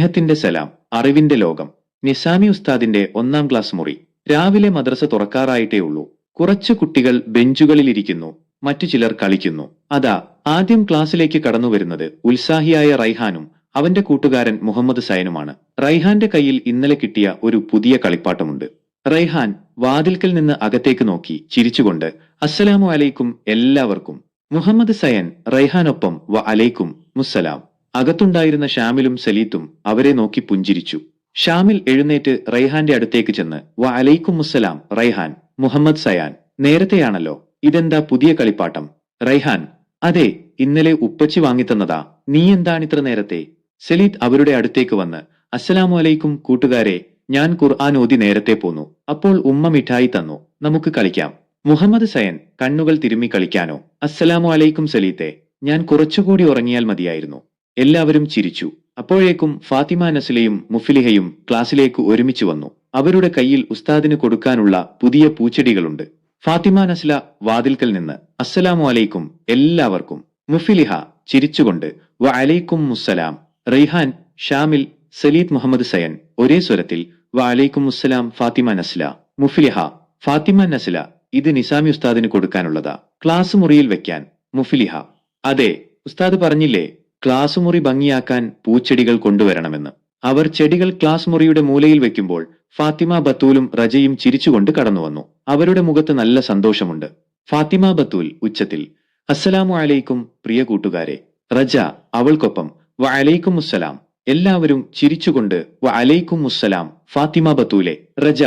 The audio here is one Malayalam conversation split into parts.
സ്നേഹത്തിന്റെ സലാം, അറിവിന്റെ ലോകം. നിസാമി ഉസ്താദിന്റെ 1-ാം ക്ലാസ് മുറി. രാവിലെ മദ്രസ തുറക്കാറായിട്ടേ ഉള്ളൂ. കുറച്ചു കുട്ടികൾ ബെഞ്ചുകളിലിരിക്കുന്നു, മറ്റു ചിലർ കളിക്കുന്നു. അതാ ആദ്യം ക്ലാസ്സിലേക്ക് കടന്നുവരുന്നത് ഉത്സാഹിയായ റൈഹാനും അവന്റെ കൂട്ടുകാരൻ മുഹമ്മദ് സയനുമാണ്. റൈഹാന്റെ കയ്യിൽ ഇന്നലെ കിട്ടിയ ഒരു പുതിയ കളിപ്പാട്ടമുണ്ട്. റൈഹാൻ വാതിൽക്കൽ നിന്ന് അകത്തേക്ക് നോക്കി ചിരിച്ചുകൊണ്ട് അസ്സലാമു അലൈക്കും എല്ലാവർക്കും. മുഹമ്മദ് സയൻ റൈഹാനൊപ്പം വ അലൈക്കും മുസ്സലാം. അകത്തുണ്ടായിരുന്ന ഷാമിലും സലീത്തും അവരെ നോക്കി പുഞ്ചിരിച്ചു. ഷാമിൽ എഴുന്നേറ്റ് റൈഹാന്റെ അടുത്തേക്ക് ചെന്ന് വ അലൈക്കും മുസ്സലാം റൈഹാൻ. മുഹമ്മദ് സയാൻ, നേരത്തെയാണല്ലോ, ഇതെന്താ പുതിയ കളിപ്പാട്ടം? റൈഹാൻ, അതെ, ഇന്നലെ ഉപ്പച്ചി വാങ്ങിത്തന്നതാ. നീ എന്താണിത്ര നേരത്തെ? സലീത്ത് അവരുടെ അടുത്തേക്ക് വന്ന് അസ്സലാമു അലൈക്കും കൂട്ടുകാരെ, ഞാൻ ഖുർആൻ ഓതി നേരത്തെ പോന്നു. അപ്പോൾ ഉമ്മ മിഠായി തന്നു, നമുക്ക് കളിക്കാം. മുഹമ്മദ് സയൻ കണ്ണുകൾ തിരുമ്മി കളിക്കാനോ? അസ്സലാമു അലൈക്കും സലീത്തെ, ഞാൻ കുറച്ചുകൂടി ഉറങ്ങിയാൽ മതിയായിരുന്നു. എല്ലാവരും ചിരിച്ചു. അപ്പോഴേക്കും ഫാത്തിമ നസ്ലയും മുഫ്ലിഹയും ക്ലാസ്സിലേക്ക് ഒരുമിച്ച് വന്നു. അവരുടെ കയ്യിൽ ഉസ്താദിന് കൊടുക്കാനുള്ള പുതിയ പൂച്ചെടികളുണ്ട്. ഫാത്തിമ നസ്ല വാതിൽക്കൽ നിന്ന് അസ്സലാമു അലൈക്കും എല്ലാവർക്കും. മുഫ്ലിഹ ചിരിച്ചുകൊണ്ട് വ അലൈക്കും മുസ്സലാം. റൈഹാൻ, ഷാമിൽ, സലീത്ത്, മുഹമ്മദ് സയൻ ഒരേ സ്വരത്തിൽ വ അലൈക്കും മുസ്സലാം. ഫാത്തിമ നസ്ല. മുഫ്ലിഹ, ഫാത്തിമ നസ്ല, ഇത് നിസാമി ഉസ്താദിന് കൊടുക്കാനുള്ളതാ, ക്ലാസ് മുറിയിൽ വെക്കാൻ. മുഫ്ലിഹ, അതെ, ഉസ്താദ് പറഞ്ഞില്ലേ ക്ലാസ് മുറി ഭംഗിയാക്കാൻ പൂച്ചെടികൾ കൊണ്ടുവരണമെന്ന്. അവർ ചെടികൾ ക്ലാസ് മുറിയുടെ മൂലയിൽ വെക്കുമ്പോൾ ഫാത്തിമ ബത്തൂലും റജയും ചിരിച്ചുകൊണ്ട് കടന്നുവന്നു. അവരുടെ മുഖത്ത് നല്ല സന്തോഷമുണ്ട്. ഫാത്തിമ ബത്തൂൽ ഉച്ചത്തിൽ അസ്സലാമു അലൈക്കും പ്രിയ കൂട്ടുകാരെ. റജ അവൾക്കൊപ്പം വ അലൈക്കും മുസ്സലാം. എല്ലാവരും ചിരിച്ചുകൊണ്ട് വ അലൈക്കും മുസ്സലാം. ഫാത്തിമ ബത്തൂലെ. റജ,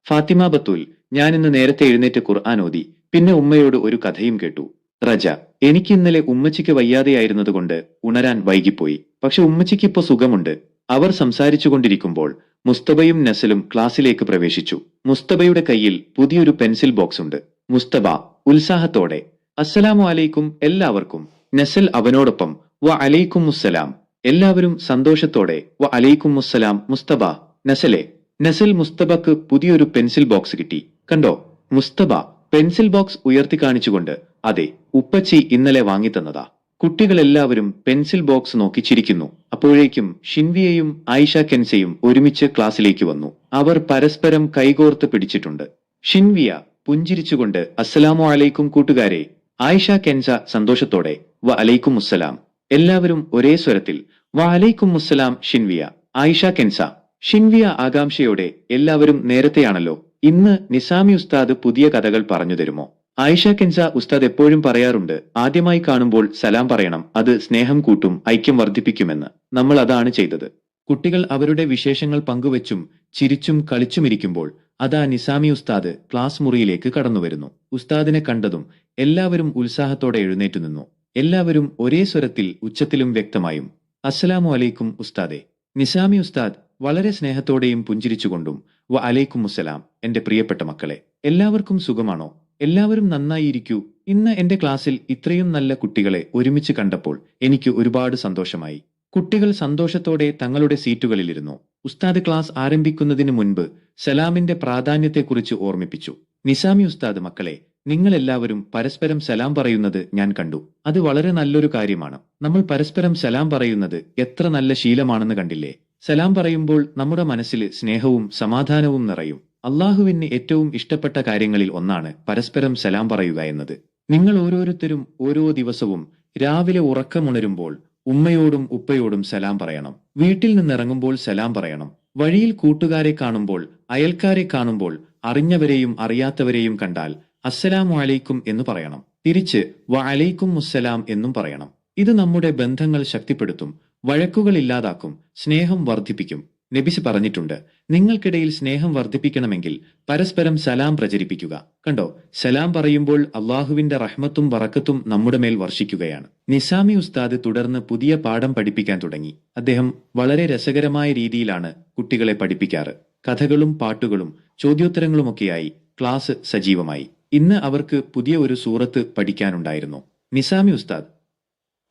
ഫാത്തിമ ബത്തൂൽ, ഞാനിന്ന് നേരത്തെ എഴുന്നേറ്റ് ഖുർആൻ ഓതി, പിന്നെ ഉമ്മയോട് ഒരു കഥയും കേട്ടു. റജ, എനിക്ക് ഇന്നലെ ഉമ്മച്ചിക്ക് വയ്യാതെയായിരുന്നതുകൊണ്ട് ഉണരാൻ വൈകിപ്പോയി. പക്ഷെ ഉമ്മച്ചിക്ക് ഇപ്പോ സുഖമുണ്ട്. അവർ സംസാരിച്ചുകൊണ്ടിരിക്കുമ്പോൾ മുസ്തബയും നസലും ക്ലാസ്സിലേക്ക് പ്രവേശിച്ചു. മുസ്തബയുടെ കയ്യിൽ പുതിയൊരു പെൻസിൽ ബോക്സ് ഉണ്ട്. മുസ്തബ ഉത്സാഹത്തോടെ അസ്സലാമു അലൈക്കും എല്ലാവർക്കും. നസൽ അവനോടൊപ്പം വ അലൈക്കും മുസ്സലാം. എല്ലാവരും സന്തോഷത്തോടെ വ അലൈക്കും മുസ്സലാം. മുസ്തബ, നസലെ. നസൽ മുസ്തബക്ക് പുതിയൊരു പെൻസിൽ ബോക്സ് കിട്ടി. കണ്ടോ? മുസ്തബ പെൻസിൽ ബോക്സ് ഉയർത്തി കാണിച്ചുകൊണ്ട് അതെ, ഉപ്പച്ചി ഇന്നലെ വാങ്ങിത്തന്നതാ. കുട്ടികളെല്ലാവരും പെൻസിൽ ബോക്സ് നോക്കി ചിരിക്കുന്നു. അപ്പോഴേക്കും ഷിൻവിയയും ആയിഷ കെൻസയും ഒരുമിച്ച് ക്ലാസ്സിലേക്ക് വന്നു. അവർ പരസ്പരം കൈകോർത്ത് പിടിച്ചിട്ടുണ്ട്. ഷിൻവിയ പുഞ്ചിരിച്ചുകൊണ്ട് അസ്സലാമു അലൈക്കും കൂട്ടുകാരെ. ആയിഷ കെൻസ സന്തോഷത്തോടെ വ അലൈക്കും മുസ്സലാം. എല്ലാവരും ഒരേ സ്വരത്തിൽ വ അലൈക്കും മുസ്സലാം. ഷിൻവിയ, ആയിഷ കെൻസ. ഷിൻവിയ ആകാംക്ഷയോടെ, എല്ലാവരും നേരത്തെയാണല്ലോ, ഇന്ന് നിസാമി ഉസ്താദ് പുതിയ കഥകൾ പറഞ്ഞു തരുമോ? ആയിഷ കെൻസ, ഉസ്താദ് എപ്പോഴും പറയാറുണ്ട്, ആദ്യമായി കാണുമ്പോൾ സലാം പറയണം, അത് സ്നേഹം കൂട്ടും, ഐക്യം വർദ്ധിപ്പിക്കുമെന്ന്. നമ്മൾ അതാണ് ചെയ്തത്. കുട്ടികൾ അവരുടെ വിശേഷങ്ങൾ പങ്കുവെച്ചും ചിരിച്ചും കളിച്ചുമിരിക്കുമ്പോൾ അതാ നിസാമി ഉസ്താദ് ക്ലാസ് മുറിയിലേക്ക് കടന്നുവരുന്നു. ഉസ്താദിനെ കണ്ടതും എല്ലാവരും ഉത്സാഹത്തോടെ എഴുന്നേറ്റു നിന്നു. എല്ലാവരും ഒരേ സ്വരത്തിൽ ഉച്ചത്തിലും വ്യക്തമായും അസ്സലാമു അലൈക്കും ഉസ്താദെ. നിസാമി ഉസ്താദ് വളരെ സ്നേഹത്തോടെയും പുഞ്ചിരിച്ചുകൊണ്ടും വ അലൈക്കും മുസ്സലാം. എന്റെ പ്രിയപ്പെട്ട മക്കളെ, എല്ലാവർക്കും സുഖമാണോ? എല്ലാവരും നന്നായിരിക്കൂ. ഇന്ന് എന്റെ ക്ലാസ്സിൽ ഇത്രയും നല്ല കുട്ടികളെ ഒരുമിച്ച് കണ്ടപ്പോൾ എനിക്ക് ഒരുപാട് സന്തോഷമായി. കുട്ടികൾ സന്തോഷത്തോടെ തങ്ങളുടെ സീറ്റുകളിലിരുന്നു. ഉസ്താദ് ക്ലാസ് ആരംഭിക്കുന്നതിന് മുൻപ് സലാമിന്റെ പ്രാധാന്യത്തെക്കുറിച്ച് ഓർമ്മിപ്പിച്ചു. നിസാമി ഉസ്താദ്, മക്കളെ, നിങ്ങളെല്ലാവരും പരസ്പരം സലാം പറയുന്നത് ഞാൻ കണ്ടു. അത് വളരെ നല്ലൊരു കാര്യമാണ്. നമ്മൾ പരസ്പരം സലാം പറയുന്നത് എത്ര നല്ല ശീലമാണെന്ന് കണ്ടില്ലേ? സലാം പറയുമ്പോൾ നമ്മുടെ മനസ്സിൽ സ്നേഹവും സമാധാനവും നിറയും. അള്ളാഹുവിന് ഏറ്റവും ഇഷ്ടപ്പെട്ട കാര്യങ്ങളിൽ ഒന്നാണ് പരസ്പരം സലാം പറയുക എന്നത്. നിങ്ങൾ ഓരോരുത്തരും ഓരോ ദിവസവും രാവിലെ ഉറക്കമുണരുമ്പോൾ ഉമ്മയോടും ഉപ്പയോടും സലാം പറയണം. വീട്ടിൽ നിന്നിറങ്ങുമ്പോൾ സലാം പറയണം. വഴിയിൽ കൂട്ടുകാരെ കാണുമ്പോൾ, അയൽക്കാരെ കാണുമ്പോൾ, അറിഞ്ഞവരെയും അറിയാത്തവരെയും കണ്ടാൽ അസ്സലാമു അലൈക്കും എന്ന് പറയണം. തിരിച്ച് വ അലൈക്കും മുസ്സലാം എന്നും പറയണം. ഇത് നമ്മുടെ ബന്ധങ്ങൾ ശക്തിപ്പെടുത്തും, വഴക്കുകൾ ഇല്ലാതാക്കും, സ്നേഹം വർദ്ധിപ്പിക്കും. നബിസ് പറഞ്ഞിട്ടുണ്ട്, നിങ്ങൾക്കിടയിൽ സ്നേഹം വർദ്ധിപ്പിക്കണമെങ്കിൽ പരസ്പരം സലാം പ്രചരിപ്പിക്കുക. കണ്ടോ, സലാം പറയുമ്പോൾ അള്ളാഹുവിന്റെ റഹ്മത്തും ബറക്കത്തും നമ്മുടെ മേൽ വർഷിക്കുകയാണ്. നിസാമി ഉസ്താദ് തുടർന്ന് പുതിയ പാഠം പഠിപ്പിക്കാൻ തുടങ്ങി. അദ്ദേഹം വളരെ രസകരമായ രീതിയിലാണ് കുട്ടികളെ പഠിപ്പിക്കാറ്. കഥകളും പാട്ടുകളും ചോദ്യോത്തരങ്ങളുമൊക്കെയായി ക്ലാസ് സജീവമായി. ഇന്ന് അവർക്ക് പുതിയ ഒരു സൂറത്ത് പഠിക്കാനുണ്ടായിരുന്നു. നിസാമി ഉസ്താദ്,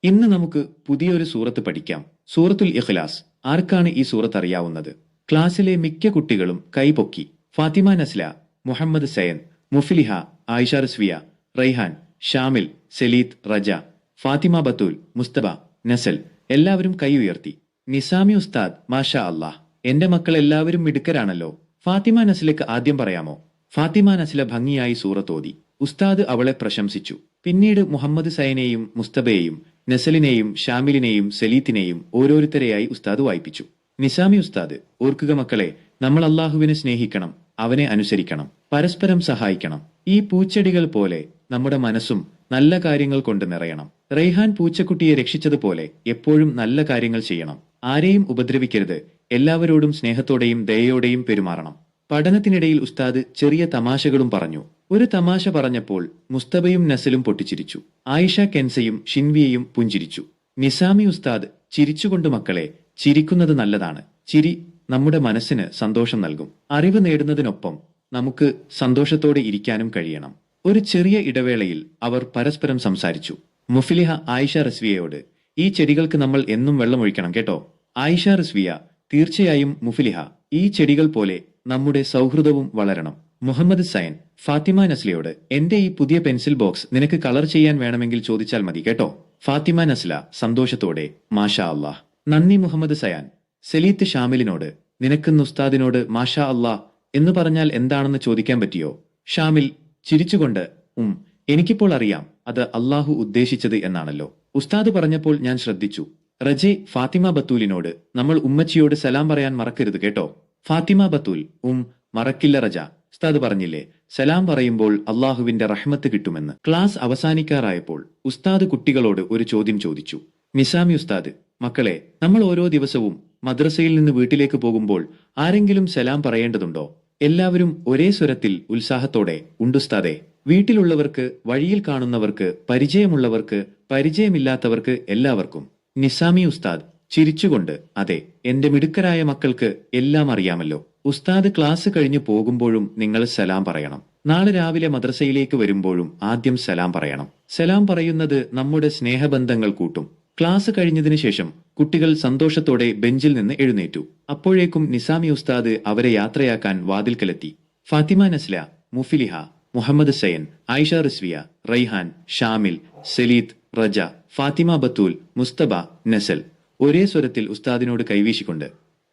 ഇന്ന് നമുക്ക് പുതിയൊരു സൂറത്ത് പഠിക്കാം, സൂറത്തുൽ ഇഖ്ലാസ്. ആർക്കാണ് ഈ സൂറത്ത് അറിയാവുന്നത്? ക്ലാസ്സിലെ മിക്ക കുട്ടികളും കൈപൊക്കി. ഫാത്തിമ നസ്ല, മുഹമ്മദ് സയൻ, മുഫ്ലിഹ, ആയിഷ റസ്വിയ, റൈഹാൻ, ഷാമിൽ, സലീത്ത്, റജ, ഫാത്തിമ ബത്തൂൽ, മുസ്തബ, നസൽ എല്ലാവരും കൈ ഉയർത്തി. നിസാമി ഉസ്താദ്, മാഷാ അല്ലാഹ്, എന്റെ മക്കൾ എല്ലാവരും മിടുക്കരാണല്ലോ. ഫാത്തിമ നസ്ലക്ക് ആദ്യം പറയാമോ? ഫാത്തിമ നസ്ല ഭംഗിയായി സൂറത്തോതി. ഉസ്താദ് അവളെ പ്രശംസിച്ചു. പിന്നീട് മുഹമ്മദ് സൈനെയും മുസ്തബയെയും നസലിനെയും ഷാമിലിനെയും സലീത്തിനെയും ഓരോരുത്തരെയായി ഉസ്താദ് വായിപ്പിച്ചു. നിസാമി ഉസ്താദ്, ഓർക്കുക മക്കളെ, നമ്മൾ അള്ളാഹുവിനെ സ്നേഹിക്കണം, അവനെ അനുസരിക്കണം, പരസ്പരം സഹായിക്കണം. ഈ പൂച്ചെടികൾ പോലെ നമ്മുടെ മനസ്സും നല്ല കാര്യങ്ങൾ കൊണ്ട് നിറയണം. റെയ്ഹാൻ പൂച്ചക്കുട്ടിയെ രക്ഷിച്ചതുപോലെ എപ്പോഴും നല്ല കാര്യങ്ങൾ ചെയ്യണം. ആരെയും ഉപദ്രവിക്കരുത്. എല്ലാവരോടും സ്നേഹത്തോടെയും ദയയോടെയും പെരുമാറണം. പഠനത്തിനിടയിൽ ഉസ്താദ് ചെറിയ തമാശകളും പറഞ്ഞു. ഒരു തമാശ പറഞ്ഞപ്പോൾ മുസ്തബയും നസലും പൊട്ടിച്ചിരിച്ചു. ആയിഷ കെൻസയും ഷിൻവിയയും പുഞ്ചിരിച്ചു. നിസാമി ഉസ്താദ് ചിരിച്ചുകൊണ്ട്, മക്കളെ, ചിരിക്കുന്നത് നല്ലതാണ്. ചിരി നമ്മുടെ മനസ്സിന് സന്തോഷം നൽകും. അറിവ് നേടുന്നതിനൊപ്പം നമുക്ക് സന്തോഷത്തോടെ ഇരിക്കാനും കഴിയണം. ഒരു ചെറിയ ഇടവേളയിൽ അവർ പരസ്പരം സംസാരിച്ചു. മുഫ്ലിഹ ആയിഷ റസ്വിയയോട്, ഈ ചെടികൾക്ക് നമ്മൾ എന്നും വെള്ളമൊഴിക്കണം കേട്ടോ. ആയിഷ റസ്വിയ, തീർച്ചയായും മുഫ്ലിഹ, ഈ ചെടികൾ പോലെ നമ്മുടെ സൗഹൃദവും വളരണം. മുഹമ്മദ് സൈൻ ഫാത്തിമ നസ്ലയോട്, എന്റെ ഈ പുതിയ പെൻസിൽ ബോക്സ് നിനക്ക് കളർ ചെയ്യാൻ വേണമെങ്കിൽ ചോദിച്ചാൽ മതി കേട്ടോ. ഫാത്തിമ നസ്ല സന്തോഷത്തോടെ, മാഷാ അല്ലാഹ്. നന്ദി മുഹമ്മദ് സയാൻ. സലീത്ത് ഷാമിലിനോട്, നിനക്ക് ഉസ്താദിനോട് മാഷാ അല്ലാഹ് എന്ന് പറഞ്ഞാൽ എന്താണെന്ന് ചോദിക്കാൻ പറ്റിയോ? ഷാമിൽ ചിരിച്ചുകൊണ്ട്, എനിക്കിപ്പോൾ അറിയാം, അത് അള്ളാഹു ഉദ്ദേശിച്ചത് എന്നാണല്ലോ. ഉസ്താദ് പറഞ്ഞപ്പോൾ ഞാൻ ശ്രദ്ധിച്ചു. റജെ ഫാത്തിമ ബത്തൂലിനോട്, നമ്മൾ ഉമ്മച്ചിയോട് സലാം പറയാൻ മറക്കരുത് കേട്ടോ. ഫാത്തിമ ബത്തൂൽ, മറക്കില്ല റജ, ഉസ്താദ് പറഞ്ഞില്ലേ, സലാം പറയുമ്പോൾ അള്ളാഹുവിന്റെ റഹ്മത്ത് കിട്ടുമെന്ന്. ക്ലാസ് അവസാനിക്കാറായപ്പോൾ ഉസ്താദ് കുട്ടികളോട് ഒരു ചോദ്യം ചോദിച്ചു. നിസാമി ഉസ്താദ്, മക്കളെ, നമ്മൾ ഓരോ ദിവസവും മദ്രസയിൽ നിന്ന് വീട്ടിലേക്ക് പോകുമ്പോൾ ആരെങ്കിലും സലാം പറയേണ്ടതുണ്ടോ? എല്ലാവരും ഒരേ സ്വരത്തിൽ ഉത്സാഹത്തോടെ, ഉണ്ടുസ്താദെ. വീട്ടിലുള്ളവർക്ക്, വഴിയിൽ കാണുന്നവർക്ക്, പരിചയമുള്ളവർക്ക്, പരിചയമില്ലാത്തവർക്ക്, എല്ലാവർക്കും. നിസാമി ഉസ്താദ് ചിരിച്ചുകൊണ്ട്, അതെ, എന്റെ മിടുക്കരായ മക്കൾക്ക് എല്ലാം അറിയാമല്ലോ. ഉസ്താദ് ക്ലാസ് കഴിഞ്ഞു പോകുമ്പോഴും നിങ്ങൾ സലാം പറയണം. നാളെ രാവിലെ മദ്രസയിലേക്ക് വരുമ്പോഴും ആദ്യം സലാം പറയണം. സലാം പറയുന്നത് നമ്മുടെ സ്നേഹബന്ധങ്ങൾ കൂട്ടും. ക്ലാസ് കഴിഞ്ഞതിനു ശേഷം കുട്ടികൾ സന്തോഷത്തോടെ ബെഞ്ചിൽ നിന്ന് എഴുന്നേറ്റു. അപ്പോഴേക്കും നിസാമി ഉസ്താദ് അവരെ യാത്രയാക്കാൻ വാതിൽക്കലെത്തി. ഫാത്തിമ നസ്ല, മുഫ്ലിഹ, മുഹമ്മദ് സൈൻ, ആയിഷ റിസ്വിയ, റൈഹാൻ, ഷാമിൽ, സലീത്ത്, റജ, ഫാത്തിമ ബത്തൂൽ, മുസ്തബ, നസൽ ഒരേ സ്വരത്തിൽ ഉസ്താദിനോട് കൈവീശിക്കൊണ്ട്,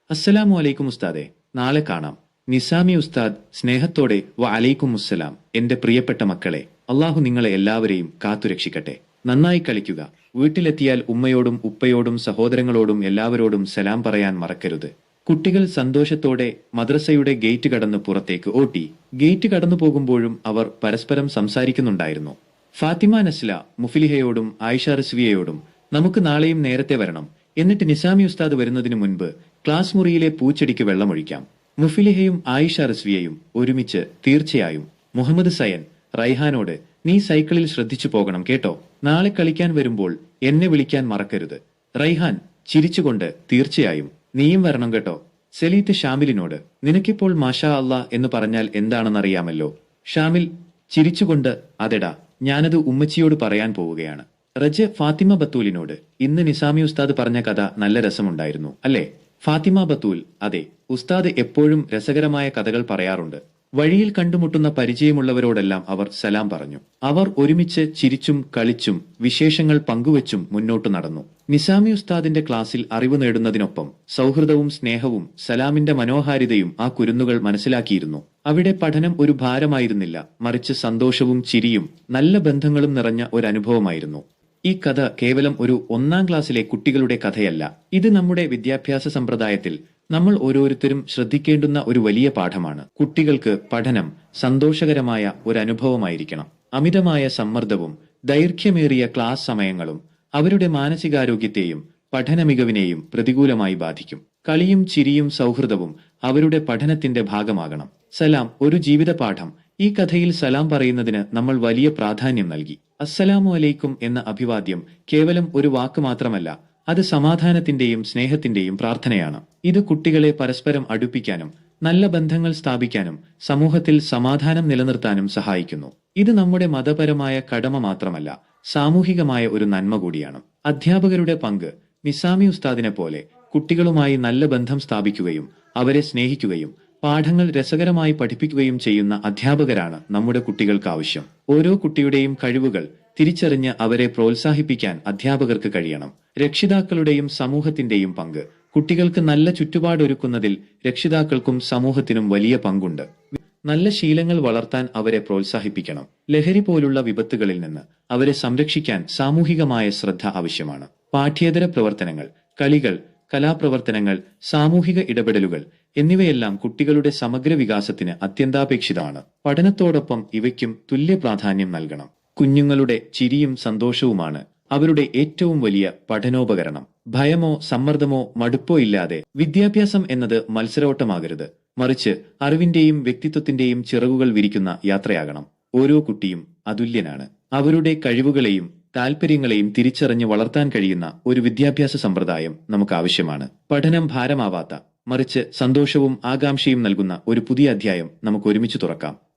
അസ്സലാമു അലൈക്കും ഉസ്താദെ, നാളെ കാണാം. നിസാമി ഉസ്താദ് സ്നേഹത്തോടെ, വ അലൈക്കും മുസ്സലാം, എന്റെ പ്രിയപ്പെട്ട മക്കളെ, അള്ളാഹു നിങ്ങളെ എല്ലാവരെയും കാത്തുരക്ഷിക്കട്ടെ. നന്നായി കളിക്കുക. വീട്ടിലെത്തിയാൽ ഉമ്മയോടും ഉപ്പയോടും സഹോദരങ്ങളോടും എല്ലാവരോടും സലാം പറയാൻ മറക്കരുത്. കുട്ടികൾ സന്തോഷത്തോടെ മദ്രസയുടെ ഗേറ്റ് കടന്ന് പുറത്തേക്ക് ഓട്ടി. ഗേറ്റ് കടന്നു പോകുമ്പോഴും അവർ പരസ്പരം സംസാരിക്കുന്നുണ്ടായിരുന്നു. ഫാത്തിമ നസ്ല മുഫ്ലിഹയോടും ആയിഷ റിസ്വിയയോടും, നമുക്ക് നാളെയും നേരത്തെ വരണം, എന്നിട്ട് നിസാമി ഉസ്താദ് വരുന്നതിനു മുൻപ് ക്ലാസ് മുറിയിലെ പൂച്ചെടിക്ക് വെള്ളമൊഴിക്കാം. മുഫ്ലിഹയും ആയിഷ റിസ്വിയയും ഒരുമിച്ച്, തീർച്ചയായും. മുഹമ്മദ് സയൻ റൈഹാനോട്, നീ സൈക്കിളിൽ ശ്രദ്ധിച്ചു പോകണം കേട്ടോ. നാളെ കളിക്കാൻ വരുമ്പോൾ എന്നെ വിളിക്കാൻ മറക്കരുത്. റൈഹാൻ ചിരിച്ചുകൊണ്ട്, തീർച്ചയായും, നീയും വരണം കേട്ടോ. സലീത്ത് ഷാമിലിനോട്, നിനക്കിപ്പോൾ മാഷാ അല്ലാ എന്ന് പറഞ്ഞാൽ എന്താണെന്നറിയാമല്ലോ. ഷാമിൽ ചിരിച്ചുകൊണ്ട്, അതെടാ, ഞാനത് ഉമ്മച്ചിയോട് പറയാൻ പോവുകയാണ്. റജ ഫാത്തിമ ബത്തൂലിനോട്, ഇന്ന് നിസാമി ഉസ്താദ് പറഞ്ഞ കഥ നല്ല രസമുണ്ടായിരുന്നു അല്ലേ? ഫാത്തിമ ബത്തൂൽ, അതെ, ഉസ്താദ് എപ്പോഴും രസകരമായ കഥകൾ പറയാറുണ്ട്. വഴിയിൽ കണ്ടുമുട്ടുന്ന പരിചയമുള്ളവരോടെല്ലാം അവർ സലാം പറഞ്ഞു. അവർ ഒരുമിച്ച് ചിരിച്ചും കളിച്ചും വിശേഷങ്ങൾ പങ്കുവച്ചും മുന്നോട്ടു നടന്നു. നിസാമി ഉസ്താദിന്റെ ക്ലാസ്സിൽ അറിവ് നേടുന്നതിനൊപ്പം സൗഹൃദവും സ്നേഹവും സലാമിന്റെ മനോഹാരിതയും ആ കുരുന്നുകൾ മനസ്സിലാക്കിയിരുന്നു. അവിടെ പഠനം ഒരു ഭാരമായിരുന്നില്ല, മറിച്ച് സന്തോഷവും ചിരിയും നല്ല ബന്ധങ്ങളും നിറഞ്ഞ ഒരു അനുഭവമായിരുന്നു. ഈ കഥ കേവലം ഒരു 1ാം ക്ലാസ്സിലെ കുട്ടികളുടെ കഥയല്ല. ഇത് നമ്മുടെ വിദ്യാഭ്യാസ സമ്പ്രദായത്തിൽ നമ്മൾ ഓരോരുത്തരും ശ്രദ്ധിക്കേണ്ടുന്ന ഒരു വലിയ പാഠമാണ്. കുട്ടികൾക്ക് പഠനം സന്തോഷകരമായ ഒരു അനുഭവമായിരിക്കണം. അമിതമായ സമ്മർദ്ദവും ദൈർഘ്യമേറിയ ക്ലാസ് സമയങ്ങളും അവരുടെ മാനസികാരോഗ്യത്തെയും പഠന മികവിനെയും പ്രതികൂലമായി ബാധിക്കും. കളിയും ചിരിയും സൗഹൃദവും അവരുടെ പഠനത്തിന്റെ ഭാഗമാകണം. സലാം ഒരു ജീവിത പാഠം. ഈ കഥയിൽ സലാം പറയുന്നതിന് നമ്മൾ വലിയ പ്രാധാന്യം നൽകി. അസ്സലാമു അലൈക്കും എന്ന അഭിവാദ്യം കേവലം ഒരു വാക്ക് മാത്രമല്ല, അത് സമാധാനത്തിന്റെയും സ്നേഹത്തിന്റെയും പ്രാർത്ഥനയാണ്. ഇത് കുട്ടികളെ പരസ്പരം അടുപ്പിക്കാനും നല്ല ബന്ധങ്ങൾ സ്ഥാപിക്കാനും സമൂഹത്തിൽ സമാധാനം നിലനിർത്താനും സഹായിക്കുന്നു. ഇത് നമ്മുടെ മതപരമായ കടമ മാത്രമല്ല, സാമൂഹികമായ ഒരു നന്മ കൂടിയാണ്. അധ്യാപകരുടെ പങ്ക്. നിസാമി ഉസ്താദിനെ പോലെ കുട്ടികളുമായി നല്ല ബന്ധം സ്ഥാപിക്കുകയും അവരെ സ്നേഹിക്കുകയും പാഠങ്ങൾ രസകരമായി പഠിപ്പിക്കുകയും ചെയ്യുന്ന അധ്യാപകരാണ് നമ്മുടെ കുട്ടികൾക്ക് ആവശ്യം. ഓരോ കുട്ടിയുടെയും കഴിവുകൾ തിരിച്ചറിഞ്ഞ് അവരെ പ്രോത്സാഹിപ്പിക്കാൻ അധ്യാപകർക്ക് കഴിയണം. രക്ഷിതാക്കളുടെയും സമൂഹത്തിന്റെയും പങ്ക്. കുട്ടികൾക്ക് നല്ല ചുറ്റുപാടൊരുക്കുന്നതിൽ രക്ഷിതാക്കൾക്കും സമൂഹത്തിനും വലിയ പങ്കുണ്ട്. നല്ല ശീലങ്ങൾ വളർത്താൻ അവരെ പ്രോത്സാഹിപ്പിക്കണം. ലഹരി പോലുള്ള വിപത്തുകളിൽ നിന്ന് അവരെ സംരക്ഷിക്കാൻ സാമൂഹികമായ ശ്രദ്ധ ആവശ്യമാണ്. പാഠ്യേതര പ്രവർത്തനങ്ങൾ, കളികൾ, കലാപ്രവർത്തനങ്ങൾ, സാമൂഹിക ഇടപെടലുകൾ എന്നിവയെല്ലാം കുട്ടികളുടെ സമഗ്ര വികാസത്തിന് അത്യന്താപേക്ഷിതമാണ്. പഠനത്തോടൊപ്പം ഇവയ്ക്കും തുല്യ പ്രാധാന്യം നൽകണം. കുഞ്ഞുങ്ങളുടെ ചിരിയും സന്തോഷവുമാണ് അവരുടെ ഏറ്റവും വലിയ പഠനോപകരണം. ഭയമോ സമ്മർദ്ദമോ മടുപ്പോ ഇല്ലാതെ വിദ്യാഭ്യാസം എന്നത് മത്സരോട്ടമാകരുത്, മറിച്ച് അറിവിന്റെയും വ്യക്തിത്വത്തിന്റെയും ചിറകുകൾ വിരിക്കുന്ന യാത്രയാകണം. ഓരോ കുട്ടിയും അതുല്യനാണ്. അവരുടെ കഴിവുകളെയും താൽപര്യങ്ങളെയും തിരിച്ചറിഞ്ഞ് വളർത്താൻ കഴിയുന്ന ഒരു വിദ്യാഭ്യാസ സമ്പ്രദായം നമുക്ക് ആവശ്യമാണ്. പഠനം ഭാരമാവാത്ത, മറിച്ച് സന്തോഷവും ആകാംക്ഷയും നൽകുന്ന ഒരു പുതിയ അധ്യായം നമുക്ക് ഒരുമിച്ച് തുറക്കാം.